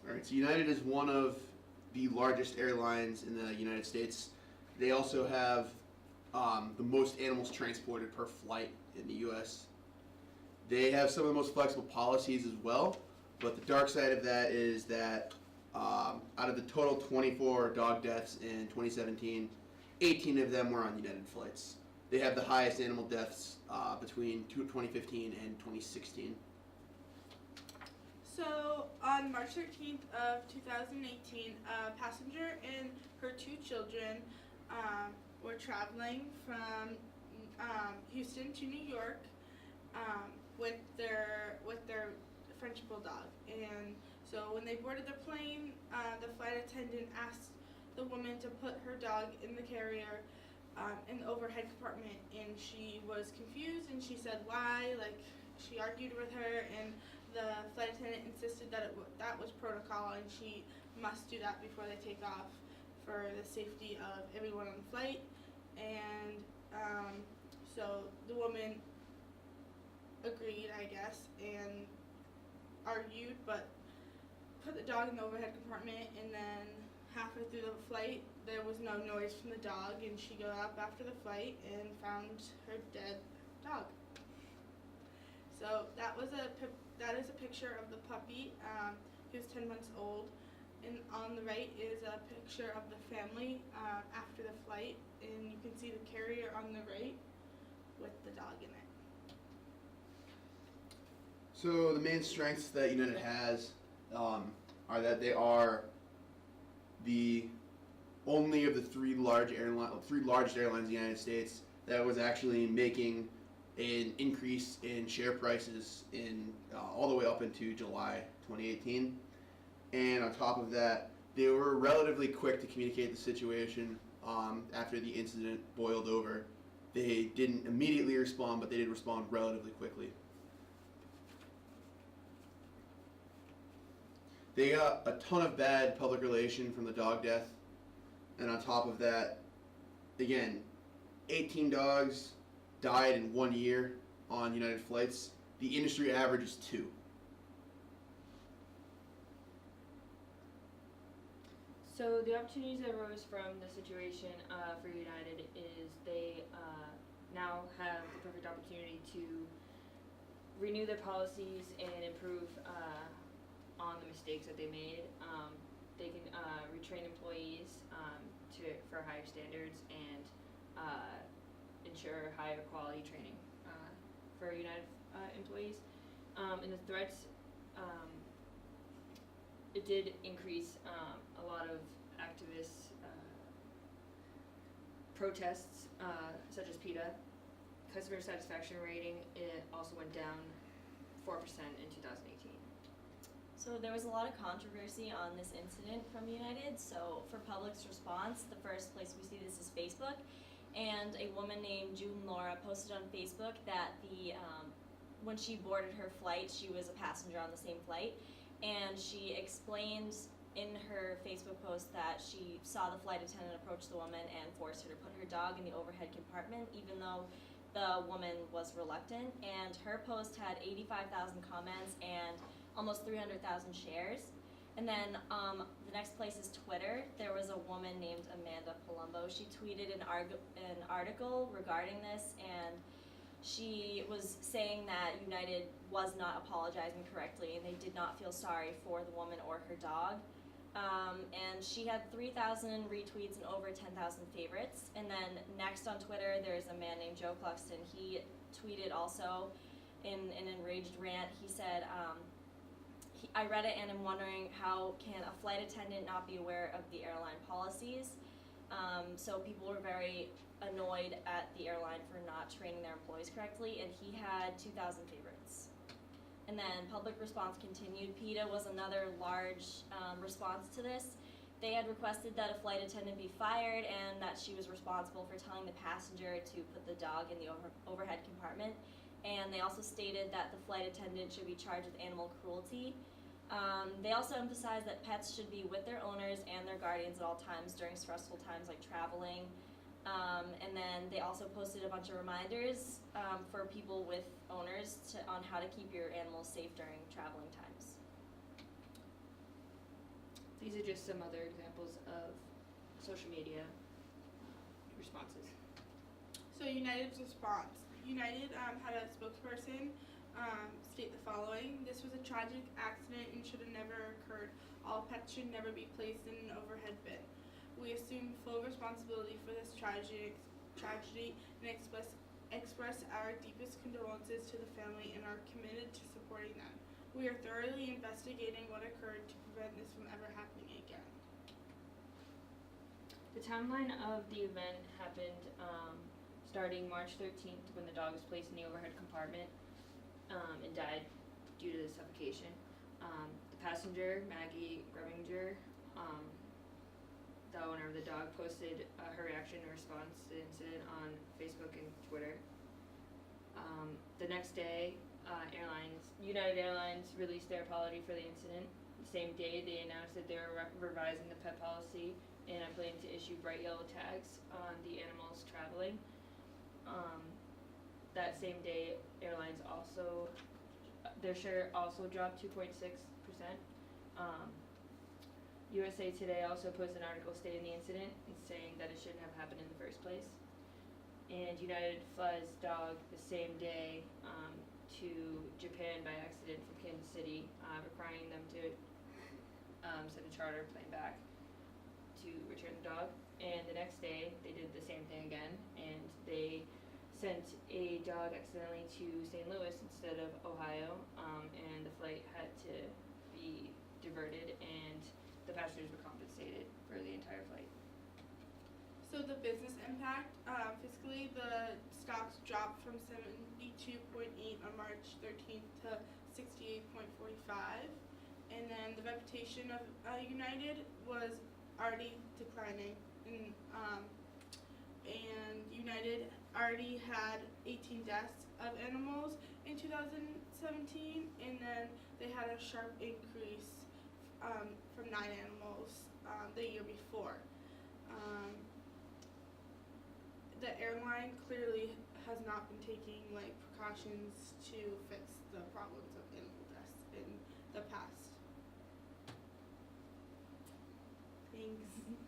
All right, so United is one of the largest airlines in the United States. They also have the most animals transported per flight in the U.S. They have some of the most flexible policies as well, but the dark side of that is that out of the total 24 dog deaths in 2017, 18 of them were on United flights. They have the highest animal deaths between 2015 and 2016. So, on March 13th of 2018, a passenger and her two children were traveling from Houston to New York with their French bulldog. And so, when they boarded the plane, the flight attendant asked the woman to put her dog in the carrier in the overhead compartment, and she was confused, and she said why. Like, she argued with her, and the flight attendant insisted that that was protocol, and she must do that before they take off for the safety of everyone on the flight. And so the woman agreed, I guess, and argued, but put the dog in the overhead compartment, and then halfway through the flight, there was no noise from the dog, and she got up after the flight and found her dead dog. So that is a picture of the puppy. He was 10 months old, and on the right is a picture of the family after the flight, and you can see the carrier on the right with the dog in it. So the main strengths that United has are that they are the only of the three largest airlines in the United States that was actually making an increase in share prices in all the way up into July 2018. And on top of that, they were relatively quick to communicate the situation after the incident boiled over. They didn't immediately respond, but they did respond relatively quickly. They got a ton of bad public relation from the dog death. And on top of that, again, 18 dogs died in 1 year on United flights. The industry average is 2. So the opportunities that arose from the situation for United is they now have the perfect opportunity to renew their policies and improve on the mistakes that they made. They can retrain employees for higher standards and ensure higher quality training for United employees. And the threats, it did increase a lot of activists' protests, such as PETA. Customer satisfaction rating, it also went down 4% in 2018. So there was a lot of controversy on this incident from United. So for public's response, the first place we see this is Facebook. And a woman named June Laura posted on Facebook that when she boarded her flight, she was a passenger on the same flight. And she explained in her Facebook post that she saw the flight attendant approach the woman and force her to put her dog in the overhead compartment, even though the woman was reluctant. And her post had 85,000 comments and almost 300,000 shares. And then the next place is Twitter. There was a woman named Amanda Palumbo. She tweeted an article regarding this, and she was saying that United was not apologizing correctly and they did not feel sorry for the woman or her dog. And she had 3,000 retweets and over 10,000 favorites. And then next on Twitter, there's a man named Joe Cluxton. He tweeted also in an enraged rant. He said, I read it and I'm wondering, how can a flight attendant not be aware of the airline policies? So people were very annoyed at the airline for not training their employees correctly, and he had 2,000 favorites. And then public response continued. PETA was another large response to this. They had requested that a flight attendant be fired and that she was responsible for telling the passenger to put the dog in the overhead compartment. And they also stated that the flight attendant should be charged with animal cruelty. They also emphasized that pets should be with their owners and their guardians at all times during stressful times like traveling. And then they also posted a bunch of reminders for people with owners on how to keep your animals safe during traveling times. These are just some other examples of social media responses. So United's response. United had a spokesperson state the following: "This was a tragic accident and should have never occurred. All pets should never be placed in an overhead bin. We assume full responsibility for this tragedy and express our deepest condolences to the family and are committed to supporting them. We are thoroughly investigating what occurred to prevent this from ever happening again." The timeline of the event happened starting March 13th when the dog was placed in the overhead compartment and died due to suffocation. The passenger, Maggie Reminger, the owner of the dog, posted her reaction in response to the incident on Facebook and Twitter. The next day, United Airlines released their apology for the incident. The same day, they announced that they were revising the pet policy and are planning to issue bright yellow tags on the animals traveling. That same day, airlines also, their share also dropped 2.6%. USA Today also posted an article stating the incident and saying that it shouldn't have happened in the first place. And United flies dog the same day to Japan by accident from Kansas City, requiring them to send a charter plane back to return the dog. And the next day, they did the same thing again, and they sent a dog accidentally to St. Louis instead of Ohio, and the flight had to be diverted, and the passengers were compensated for the entire flight. So the business impact, fiscally, the stocks dropped from 72.8 on March 13th to 68.45, and then the reputation of United was already declining, and United already had 18 deaths of animals in 2017, and then they had a sharp increase from 9 animals the year before. The airline clearly has not been taking precautions to fix the problems of animal deaths in the past. Thanks.